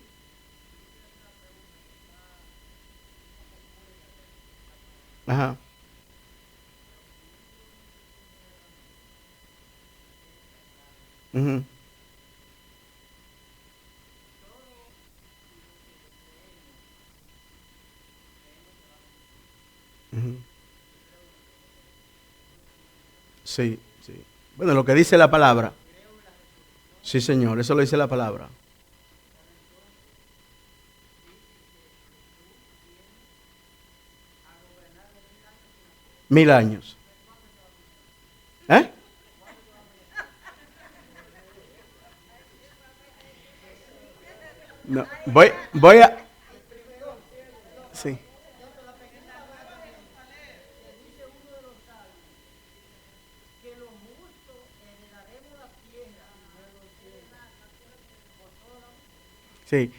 Ajá. Uh-huh. Uh-huh. Sí, sí. Bueno, lo que dice la palabra. Sí, Señor, eso lo dice la palabra. 1000 años. ¿Eh? No, voy a... Sí. Sí.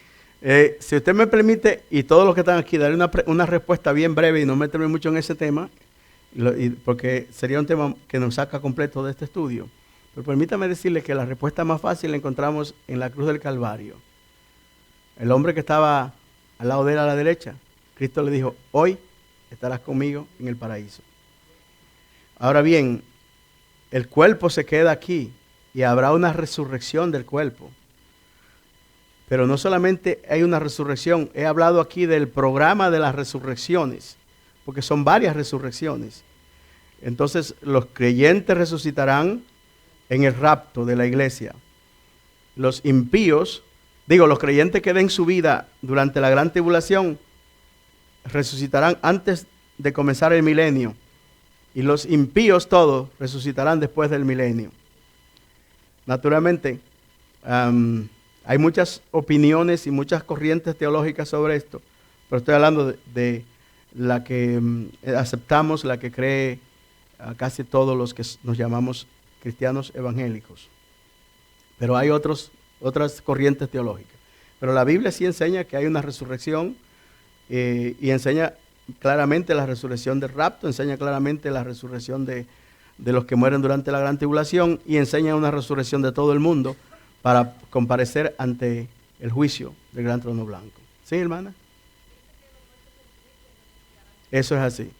Si usted me permite, y todos los que están aquí, darle una respuesta bien breve y no meterme mucho en ese tema, porque sería un tema que nos saca completo de este estudio. Pero permítame decirle que la respuesta más fácil la encontramos en la cruz del Calvario. El hombre que estaba al lado de él a la derecha, Cristo le dijo, hoy estarás conmigo en el paraíso. Ahora bien, el cuerpo se queda aquí y habrá una resurrección del cuerpo. Pero no solamente hay una resurrección, he hablado aquí del programa de las resurrecciones, porque son varias resurrecciones. Entonces los creyentes resucitarán en el rapto de la iglesia. Los impíos, los creyentes que den su vida durante la gran tribulación, resucitarán antes de comenzar el milenio. Y los impíos todos resucitarán después del milenio. Naturalmente, hay muchas opiniones y muchas corrientes teológicas sobre esto, pero estoy hablando de la que aceptamos, la que cree a casi todos los que nos llamamos cristianos evangélicos. Pero hay otras corrientes teológicas. Pero la Biblia sí enseña que hay una resurrección y enseña claramente la resurrección del rapto, enseña claramente la resurrección de los que mueren durante la gran tribulación y enseña una resurrección de todo el mundo para comparecer ante el juicio del gran trono blanco. ¿Sí, hermana? Eso es así.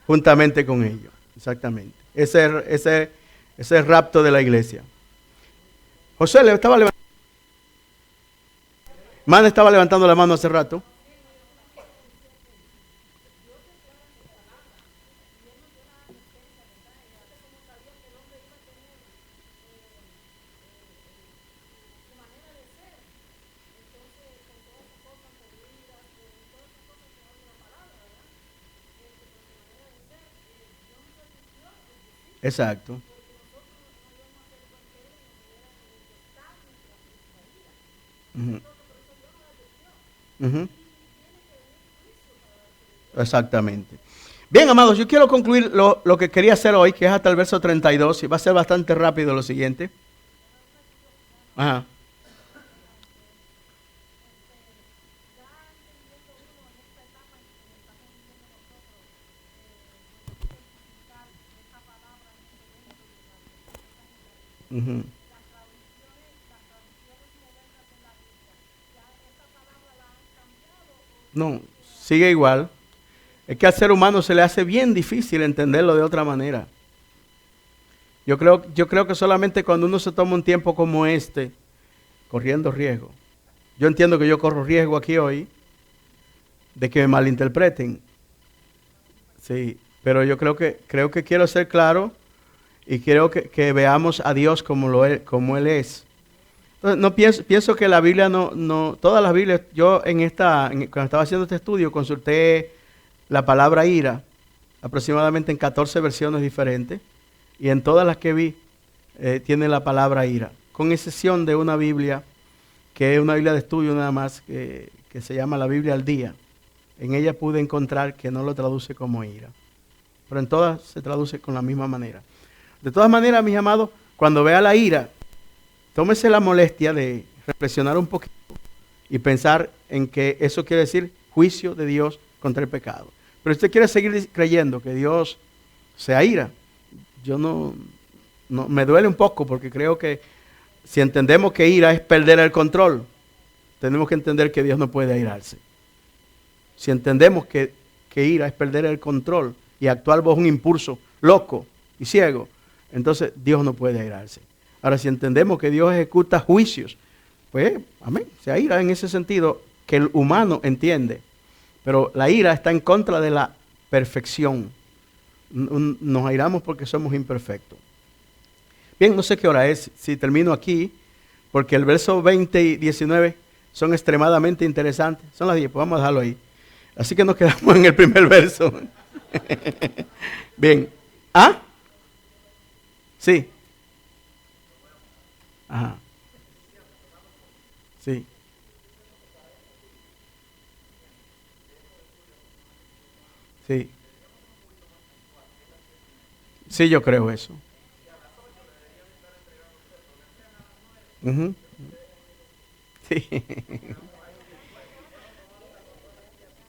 Juntamente con ellos, exactamente. Ese es el rapto de la iglesia. José le estaba levantando. Hermana estaba levantando la mano hace rato. Exacto. Ujú. Ujú. Exactamente. Bien, amados, yo quiero concluir lo que quería hacer hoy, que es hasta el verso 32, y va a ser bastante rápido lo siguiente. Ajá. Ujú. No, sigue igual. Es que al ser humano se le hace bien difícil entenderlo de otra manera. Yo creo que solamente cuando uno se toma un tiempo como este, corriendo riesgo. Yo entiendo que yo corro riesgo aquí hoy de que me malinterpreten. Sí, pero yo creo que quiero ser claro y quiero que veamos a Dios como Él es. Entonces, no pienso que la Biblia todas las Biblias, yo cuando estaba haciendo este estudio consulté la palabra ira aproximadamente en 14 versiones diferentes y en todas las que vi tiene la palabra ira, con excepción de una Biblia que es una Biblia de estudio nada más que se llama la Biblia al día. En ella pude encontrar que no lo traduce como ira, pero en todas se traduce con la misma manera. De todas maneras, mis amados, cuando vea la ira, tómese la molestia de reflexionar un poquito y pensar en que eso quiere decir juicio de Dios contra el pecado. Pero si usted quiere seguir creyendo que Dios se aira, yo no me duele un poco porque creo que si entendemos que ira es perder el control, tenemos que entender que Dios no puede airarse. Si entendemos que ira es perder el control y actuar bajo un impulso loco y ciego, entonces Dios no puede airarse. Ahora, si entendemos que Dios ejecuta juicios, pues, amén, se aira en ese sentido que el humano entiende. Pero la ira está en contra de la perfección. Nos airamos porque somos imperfectos. Bien, no sé qué hora es, si termino aquí, porque el verso 20 y 19 son extremadamente interesantes. Son las 10, pues vamos a dejarlo ahí. Así que nos quedamos en el primer verso. Bien. ¿Ah? Sí. Ajá. Sí. Sí. Sí, yo creo eso. Ujú. Sí.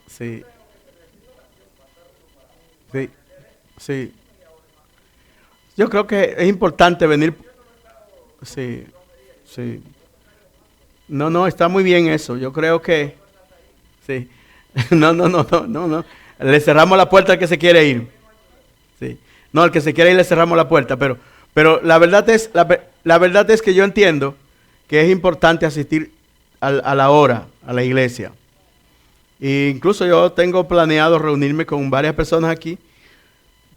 Sí. Sí. Sí. Yo creo que es importante venir. Sí. Sí. No, está muy bien eso. Yo creo que. Sí. No. Le cerramos la puerta al que se quiere ir. Sí. No, al que se quiere ir le cerramos la puerta. Pero la verdad es que yo entiendo que es importante asistir a la hora, a la iglesia. E incluso yo tengo planeado reunirme con varias personas aquí,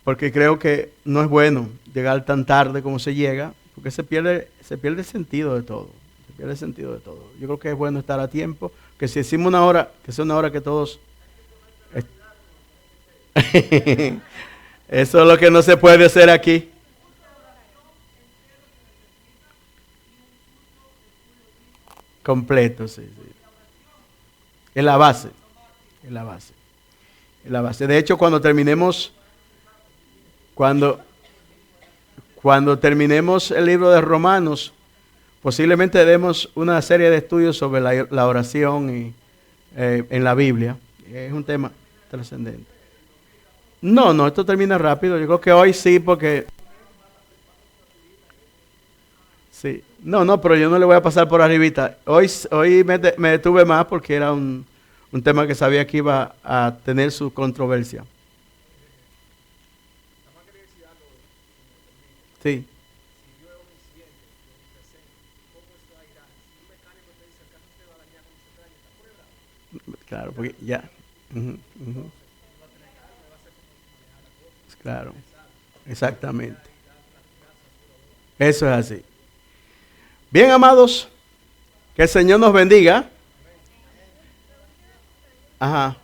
porque creo que no es bueno llegar tan tarde como se llega, porque se pierde el sentido de todo. Se pierde el sentido de todo. Yo creo que es bueno estar a tiempo, que si decimos una hora, que sea una hora que todos... Eso es lo que no se puede hacer aquí. completo, sí, sí. Es la base, es la base, es la base. De hecho, cuando, cuando terminemos el libro de Romanos, posiblemente demos una serie de estudios sobre la oración en la Biblia. Es un tema trascendente. No, no, esto termina rápido. Yo creo que hoy sí, porque sí. No, no, pero yo no le voy a pasar por arribita. Hoy me detuve más porque era un tema que sabía que iba a tener su controversia. Sí, claro, porque ya. Ujú, ujú, claro, exactamente. Eso es así. Bien, amados, que el Señor nos bendiga. Ajá.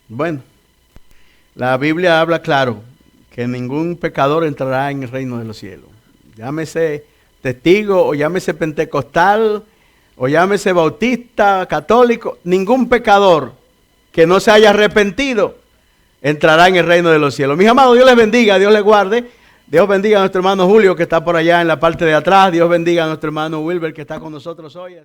Bueno, la Biblia habla claro que ningún pecador entrará en el reino de los cielos. Llámese testigo o llámese pentecostal o llámese bautista, católico, ningún pecador que no se haya arrepentido entrará en el reino de los cielos. Mis amados, Dios les bendiga, Dios les guarde. Dios bendiga a nuestro hermano Julio que está por allá en la parte de atrás. Dios bendiga a nuestro hermano Wilber que está con nosotros hoy.